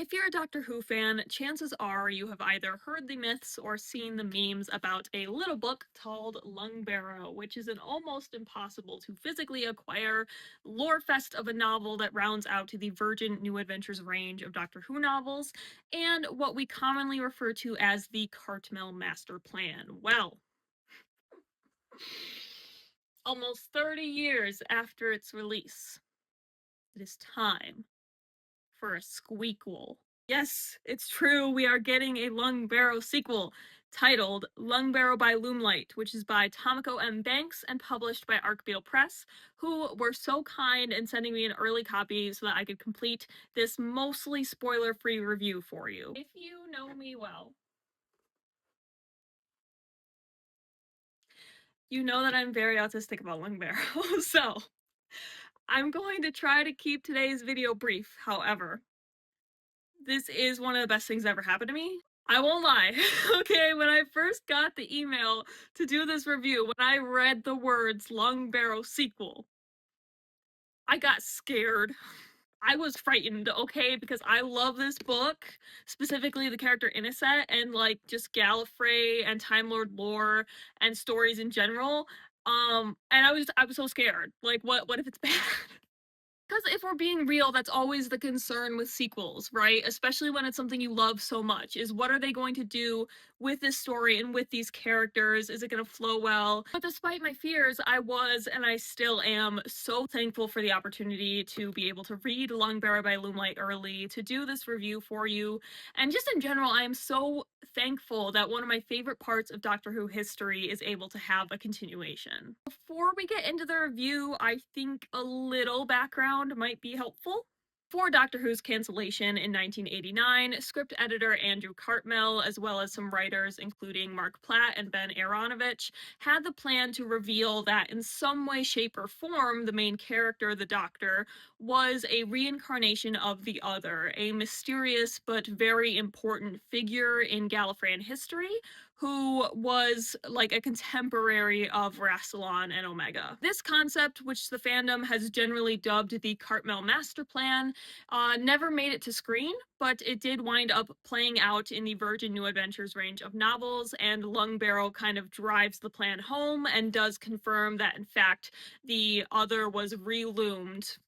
If you're a Doctor Who fan, chances are you have either heard the myths or seen the memes about a little book called Lungbarrow, which is an almost impossible to physically acquire lore fest of a novel that rounds out to the Virgin New Adventures range of Doctor Who novels, and what we commonly refer to as the Cartmel Master Plan. Well, almost 30 years after its release, it is time for a squeakquel. Yes, it's true, we are getting a Lungbarrow sequel titled Lungbarrow by Loomlight, which is by Tomoko M. Banks and published by Archbeetle Press, who were so kind in sending me an early copy so that I could complete this mostly spoiler-free review for you. If you know me well, you know that I'm very autistic about Lungbarrow, so I'm going to try to keep today's video brief. However, this is one of the best things that ever happened to me. I won't lie. Okay, when I first got the email to do this review, when I read the words Lungbarrow sequel, I got scared. I was frightened, okay, because I love this book, specifically the character Inniset and like just Gallifrey and Time Lord lore and stories in general. And I was so scared. Like what if it's bad? Because if we're being real, that's always the concern with sequels, right? Especially when it's something you love so much, is what are they going to do with this story and with these characters? Is it going to flow well? But despite my fears, I was, and I still am, so thankful for the opportunity to be able to read Lungbarrow by Loomlight early, to do this review for you, and just in general, I am so thankful that one of my favorite parts of Doctor Who history is able to have a continuation. Before we get into the review, I think a little background might be helpful. For Doctor Who's cancellation in 1989, script editor Andrew Cartmel, as well as some writers including Mark Platt and Ben Aaronovitch, had the plan to reveal that in some way, shape, or form, the main character, the Doctor, was a reincarnation of the Other, a mysterious but very important figure in Gallifreyan history who was like a contemporary of Rassilon and Omega. This concept, which the fandom has generally dubbed the Cartmel Master Plan, never made it to screen, but it did wind up playing out in the Virgin New Adventures range of novels, and Lungbarrow kind of drives the plan home and does confirm that, in fact, the Other was reloomed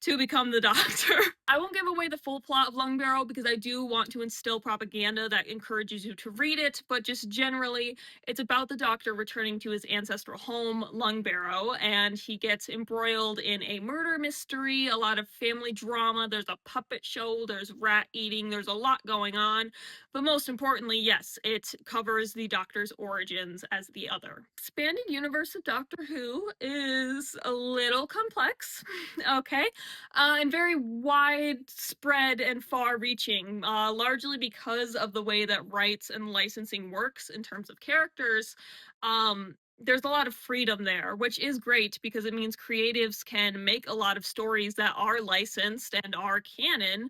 to become the Doctor. I won't give away the full plot of Lungbarrow because I do want to instill propaganda that encourages you to read it, but just generally, it's about the Doctor returning to his ancestral home, Lungbarrow, and he gets embroiled in a murder mystery, a lot of family drama, there's a puppet show, there's rat eating, there's a lot going on, but most importantly, yes, it covers the Doctor's origins as the Other. Expanded universe of Doctor Who is a little complex, okay? And very widespread and far-reaching, largely because of the way that rights and licensing works in terms of characters. There's a lot of freedom there, which is great because it means creatives can make a lot of stories that are licensed and are canon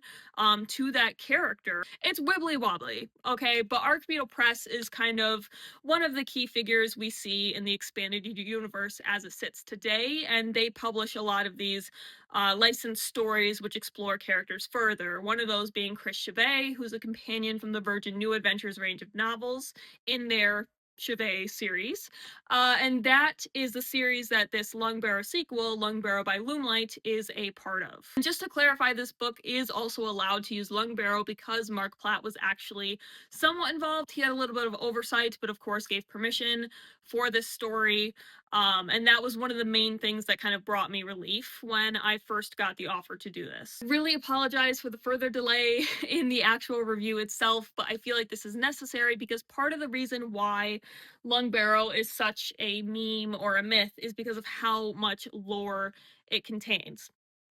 to that character. It's wibbly wobbly, okay? But Archbeetle Press is kind of one of the key figures we see in the expanded universe as it sits today, and they publish a lot of these licensed stories which explore characters further. One of those being Chris Chevet, who's a companion from the Virgin New Adventures range of novels in their Chevet series. And that is the series that this Lungbarrow sequel, Lungbarrow by Loomlight, is a part of. And just to clarify, this book is also allowed to use Lungbarrow because Mark Platt was actually somewhat involved. He had a little bit of oversight, but of course gave permission for this story. And that was one of the main things that kind of brought me relief when I first got the offer to do this. Really apologize for the further delay in the actual review itself, but I feel like this is necessary because part of the reason why Lungbarrow is such a meme or a myth is because of how much lore it contains.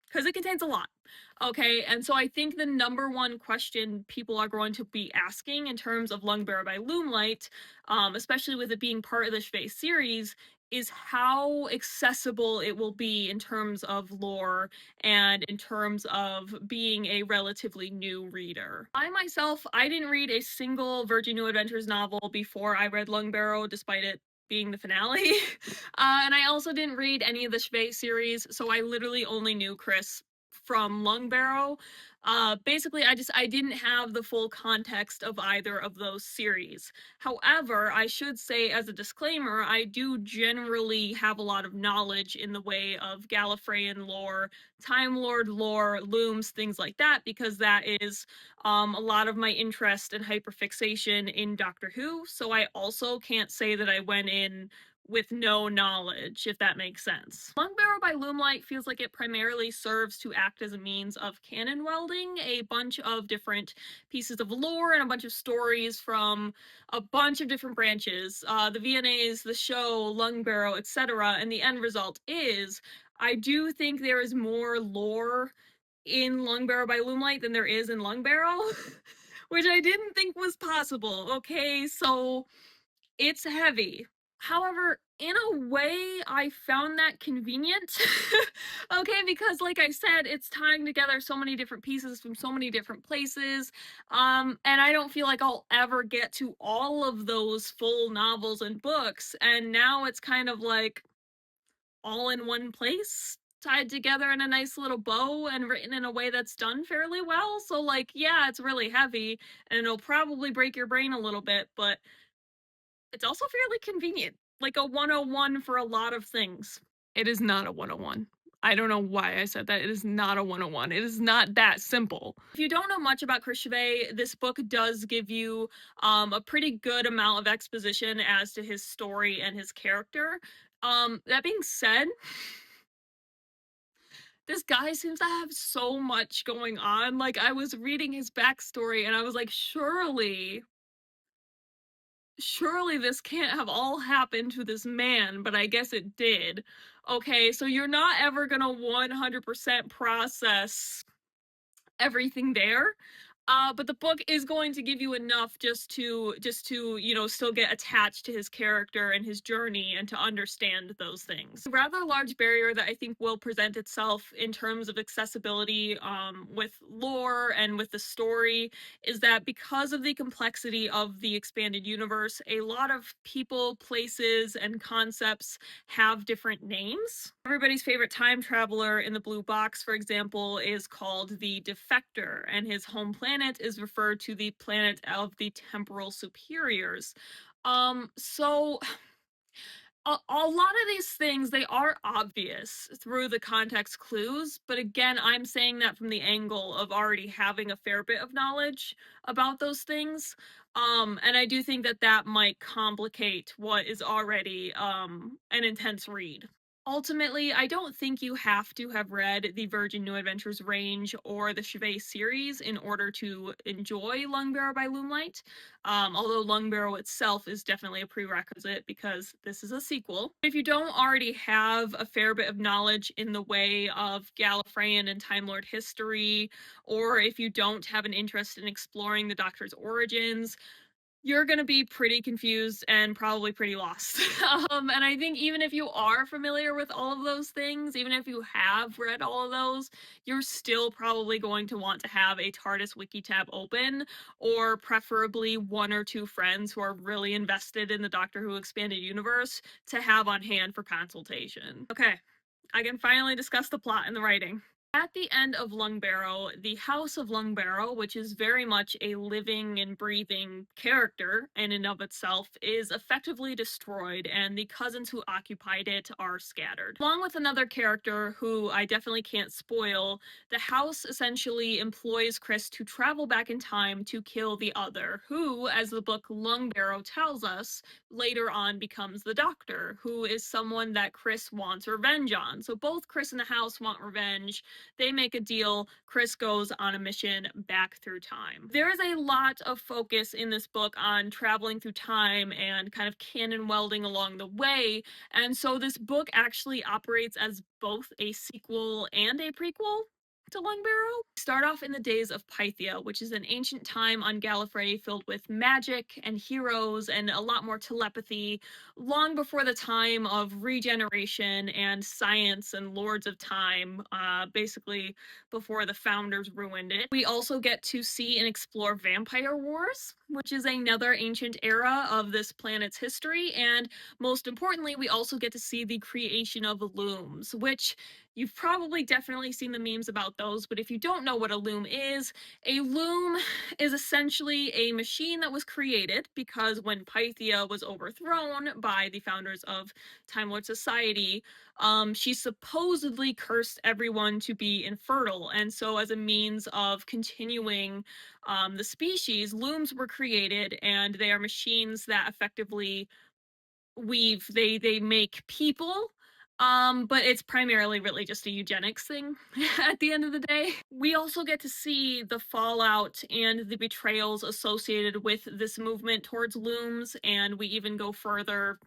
Because it contains a lot. Okay, and so I think the number one question people are going to be asking in terms of Lungbarrow by Loomlight, especially with it being part of the Chevet series, is how accessible it will be in terms of lore and in terms of being a relatively new reader. I myself, I didn't read a single Virgin New Adventures novel before I read Lungbarrow, despite it being the finale. And I also didn't read any of the Chevet series, so I literally only knew Chris from Lungbarrow. Basically, I didn't have the full context of either of those series. However, I should say as a disclaimer, I do generally have a lot of knowledge in the way of Gallifreyan lore, Time Lord lore, looms, things like that, because that is a lot of my interest and hyperfixation in Doctor Who. So I also can't say that I went in with no knowledge, if that makes sense. Lungbarrow by Loomlight feels like it primarily serves to act as a means of canon welding a bunch of different pieces of lore and a bunch of stories from a bunch of different branches, the VNAs, the show, Lungbarrow, etc., and the end result is, I do think there is more lore in Lungbarrow by Loomlight than there is in Lungbarrow, which I didn't think was possible. Okay, so it's heavy. However, in a way, I found that convenient. Okay, because like I said, it's tying together so many different pieces from so many different places. And I don't feel like I'll ever get to all of those full novels and books. And now it's kind of like all in one place, tied together in a nice little bow and written in a way that's done fairly well. So like, yeah, it's really heavy and it'll probably break your brain a little bit, but it's also fairly convenient. Like a 101 for a lot of things. It is not a 101. I don't know why I said that. It is not a 101. It is not that simple. If you don't know much about Chris Chevet, this book does give you a pretty good amount of exposition as to his story and his character. That being said, this guy seems to have so much going on. Like, I was reading his backstory and I was like, surely this can't have all happened to this man, but I guess it did. Okay, so you're not ever gonna 100% process everything there. But the book is going to give you enough just to still get attached to his character and his journey and to understand those things. A rather large barrier that I think will present itself in terms of accessibility with lore and with the story is that because of the complexity of the expanded universe, a lot of people, places, and concepts have different names. Everybody's favorite time traveler in the blue box, for example, is called the Defector, and his home planet is referred to the planet of the Temporal Superiors. So a lot of these things, they are obvious through the context clues, but again, I'm saying that from the angle of already having a fair bit of knowledge about those things. And I do think that that might complicate what is already an intense read. Ultimately, I don't think you have to have read the Virgin New Adventures range or the Chevet series in order to enjoy Lungbarrow by Loomlight, although Lungbarrow itself is definitely a prerequisite because this is a sequel. If you don't already have a fair bit of knowledge in the way of Gallifreyan and Time Lord history, or if you don't have an interest in exploring the Doctor's origins, you're gonna be pretty confused and probably pretty lost. And I think even if you are familiar with all of those things, even if you have read all of those, you're still probably going to want to have a TARDIS wiki tab open, or preferably one or two friends who are really invested in the Doctor Who expanded universe to have on hand for consultation. Okay, I can finally discuss the plot and the writing. At the end of Lungbarrow, the House of Lungbarrow, which is very much a living and breathing character in and of itself, is effectively destroyed, and the cousins who occupied it are scattered. Along with another character who I definitely can't spoil, the house essentially employs Chris to travel back in time to kill the other, who, as the book Lungbarrow tells us, later on becomes the Doctor, who is someone that Chris wants revenge on. So both Chris and the house want revenge. They make a deal. Chris goes on a mission back through time. There is a lot of focus in this book on traveling through time and kind of canon welding along the way, and so this book actually operates as both a sequel and a prequel to Lungbarrow. Start off in the days of Pythia, which is an ancient time on Gallifrey filled with magic and heroes and a lot more telepathy, long before the time of regeneration and science and Lords of Time, basically before the founders ruined it. We also get to see and explore vampire wars, which is another ancient era of this planet's history, and most importantly, we also get to see the creation of looms, which You've probably definitely seen the memes about those, but if you don't know what a loom is essentially a machine that was created because when Pythia was overthrown by the founders of Time Lord Society, she supposedly cursed everyone to be infertile, and so as a means of continuing the species, looms were created, and they are machines that effectively weave. They make people, but it's primarily really just a eugenics thing at the end of the day. We also get to see the fallout and the betrayals associated with this movement towards looms, and we even go further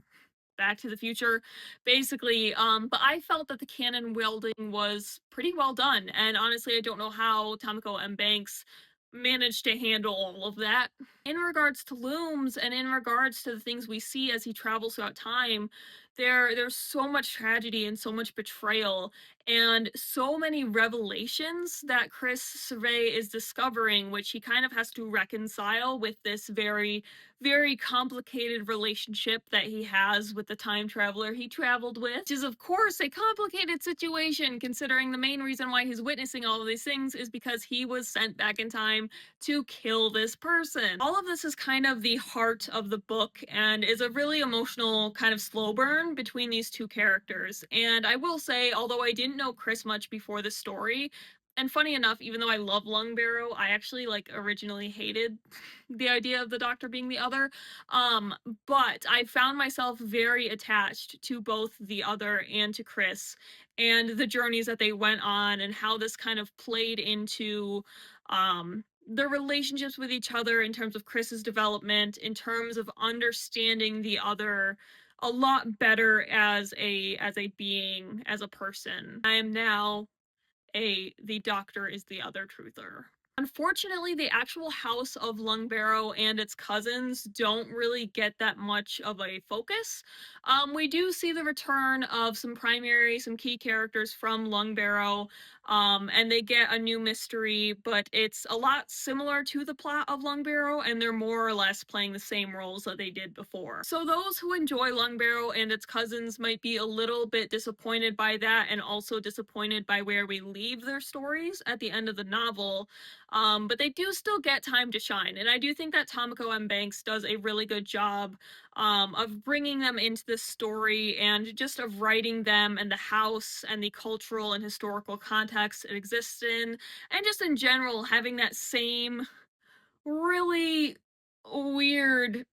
Back to the Future, basically. But I felt that the cannon wielding was pretty well done, and honestly, I don't know how Tamako M. Banks managed to handle all of that. In regards to looms and in regards to the things we see as he travels throughout time, there's so much tragedy and so much betrayal and so many revelations that Chris Survey is discovering, which he kind of has to reconcile with this very, very complicated relationship that he has with the time traveler he traveled with, which is of course a complicated situation considering the main reason why he's witnessing all of these things is because he was sent back in time to kill this person. All of this is kind of the heart of the book and is a really emotional kind of slow burn between these two characters. And I will say, although I didn't know Chris much before the story, and funny enough, even though I love Lungbarrow, I actually originally hated the idea of the Doctor being the other. But I found myself very attached to both the other and to Chris and the journeys that they went on and how this kind of played into their relationships with each other in terms of Chris's development, in terms of understanding the other a lot better as a being, as a person. I am now the Doctor is the other truther. Unfortunately, the actual House of Lungbarrow and its cousins don't really get that much of a focus. We do see the return of some key characters from Lungbarrow, and they get a new mystery, but it's a lot similar to the plot of Lungbarrow, and they're more or less playing the same roles that they did before. So those who enjoy Lungbarrow and its cousins might be a little bit disappointed by that, and also disappointed by where we leave their stories at the end of the novel. But they do still get time to shine, and I do think that Tamako M. Banks does a really good job of bringing them into this story and just of writing them and the house and the cultural and historical context it exists in, and just in general having that same really weirdness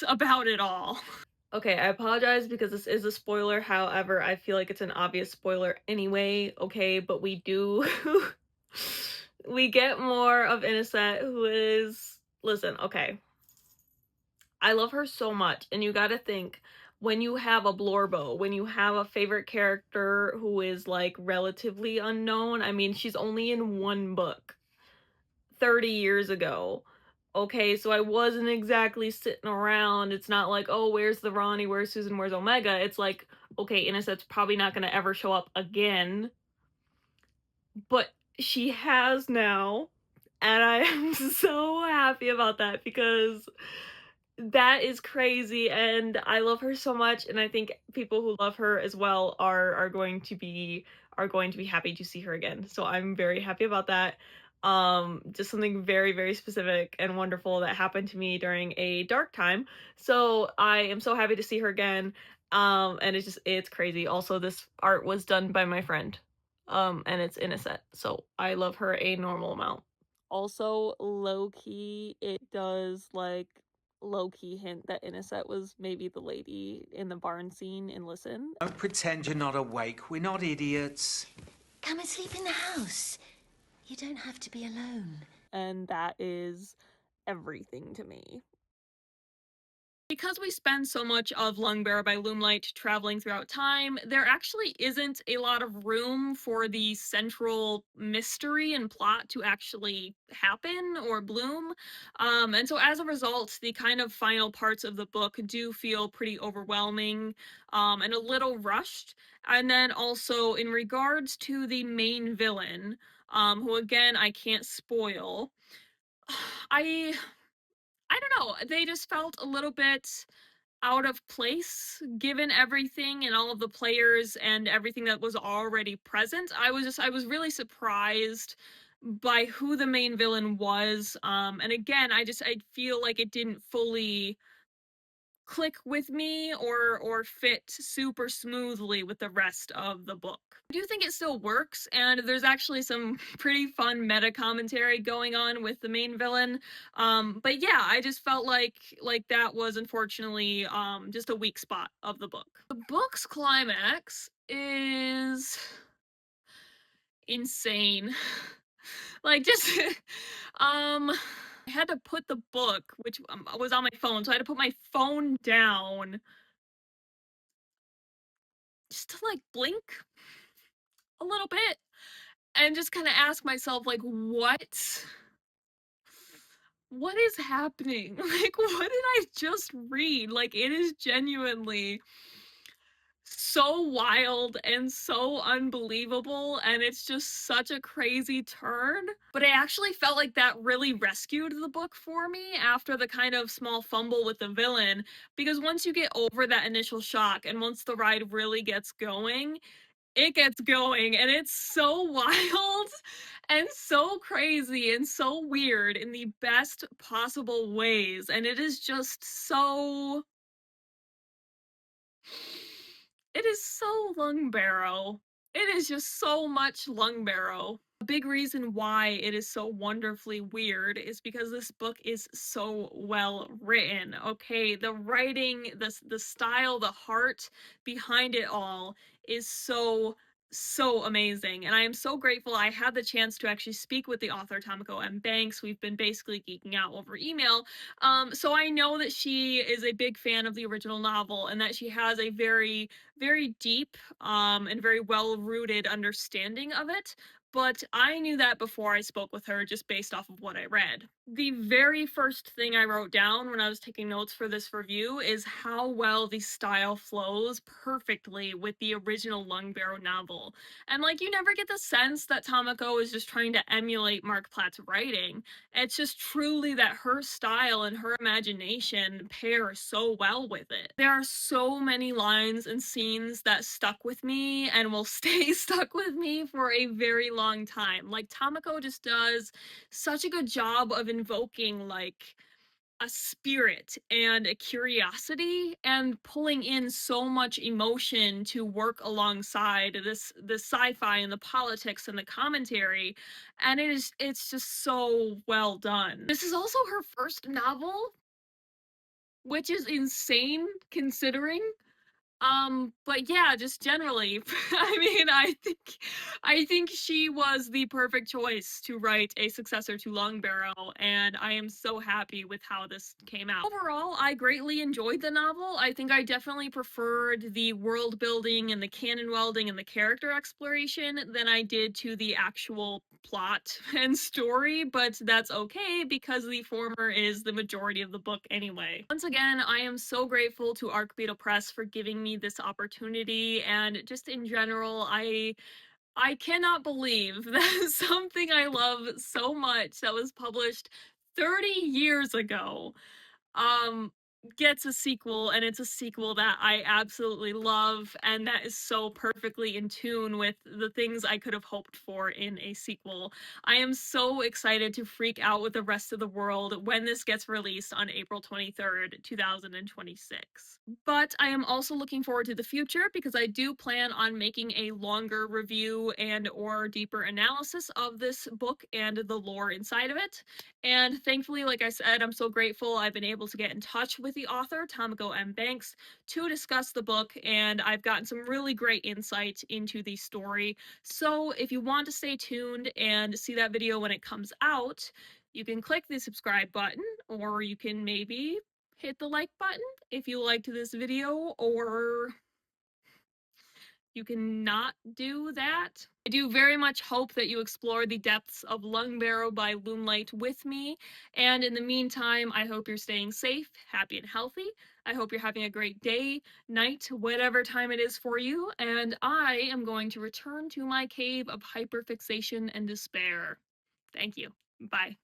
about it all. Okay, I apologize because this is a spoiler. However, I feel like it's an obvious spoiler anyway, okay? But we do we get more of Innocent, who is, listen, okay. I love her so much, and you gotta think, when you have a Blorbo, when you have a favorite character who is relatively unknown, I mean, she's only in one book 30 years ago. Okay, so I wasn't exactly sitting around. It's not like, oh, where's the Ronnie, where's Susan, where's Omega? It's like, okay, Innocent's probably not gonna ever show up again. But she has now, and I am so happy about that because that is crazy, and I love her so much, and I think people who love her as well are going to be happy to see her again. So I'm very happy about that. Just something very, very specific and wonderful that happened to me during a dark time. So I am so happy to see her again. And it's crazy. Also, this art was done by my friend. And it's Innocent. So I love her a normal amount. Also, low-key, it does low-key hint that Innocent was maybe the lady in the barn scene in Listen. Don't pretend you're not awake. We're not idiots. Come and sleep in the house. You don't have to be alone. And that is everything to me. Because we spend so much of Lungbarrow by Loomlight traveling throughout time, there actually isn't a lot of room for the central mystery and plot to actually happen or bloom. And so as a result, the kind of final parts of the book do feel pretty overwhelming and a little rushed. And then also in regards to the main villain, who again I can't spoil, I don't know, they just felt a little bit out of place given everything and all of the players and everything that was already present. I was really surprised by who the main villain was. And again, I feel like it didn't fully click with me or fit super smoothly with the rest of the book. I do think it still works, and there's actually some pretty fun meta commentary going on with the main villain. But yeah, I just felt like that was unfortunately just a weak spot of the book. The book's climax is insane. Like just I had to put the book, which was on my phone, so I had to put my phone down just to like blink a little bit and just kind of ask myself like what is happening? Like what did I just read? Like it is genuinely so wild and so unbelievable, and it's just such a crazy turn. But I actually felt like that really rescued the book for me after the kind of small fumble with the villain, because once you get over that initial shock and once the ride really gets going, it gets going, and it's so wild and so crazy and so weird in the best possible ways, and it is just so it is so Lungbarrow. It is just so much Lungbarrow. A big reason why it is so wonderfully weird is because this book is so well written. Okay, the writing, the style, the heart behind it all is so amazing, and I am so grateful I had the chance to actually speak with the author Tamako M. Banks. We've been basically geeking out over email, so I know that she is a big fan of the original novel and that she has a very deep and very well rooted understanding of it, but I knew that before I spoke with her just based off of what I read. The very first thing I wrote down when I was taking notes for this review is how well the style flows perfectly with the original Lungbarrow novel. And like, you never get the sense that Tamako is just trying to emulate Mark Platt's writing. It's just truly that her style and her imagination pair so well with it. There are so many lines and scenes that stuck with me and will stay stuck with me for a very long time. Like, Tamako just does such a good job of invoking like a spirit and a curiosity and pulling in so much emotion to work alongside the sci-fi and the politics and the commentary, and it's just so well done. This is also her first novel, which is insane considering. But yeah, just generally, I mean, I think she was the perfect choice to write a successor to Longbarrow, and I am so happy with how this came out. Overall, I greatly enjoyed the novel. I think I definitely preferred the world building and the canon welding and the character exploration than I did to the actual plot and story, but that's okay because the former is the majority of the book anyway. Once again, I am so grateful to Arc Beetle Press for giving me this opportunity, and just in general, I cannot believe that something I love so much that was published 30 years ago um gets a sequel, and it's a sequel that I absolutely love and that is so perfectly in tune with the things I could have hoped for in a sequel. I am so excited to freak out with the rest of the world when this gets released on April 23rd, 2026. But I am also looking forward to the future because I do plan on making a longer review and or deeper analysis of this book and the lore inside of it. And thankfully, like I said, I'm so grateful I've been able to get in touch with the author, Tamako M. Banks, to discuss the book, and I've gotten some really great insight into the story. So if you want to stay tuned and see that video when it comes out, you can click the subscribe button, or you can maybe hit the like button if you liked this video, or you can not do that. I do very much hope that you explore the depths of Lungbarrow by Loomlight with me, and in the meantime, I hope you're staying safe, happy, and healthy. I hope you're having a great day, night, whatever time it is for you, and I am going to return to my cave of hyperfixation and despair. Thank you. Bye.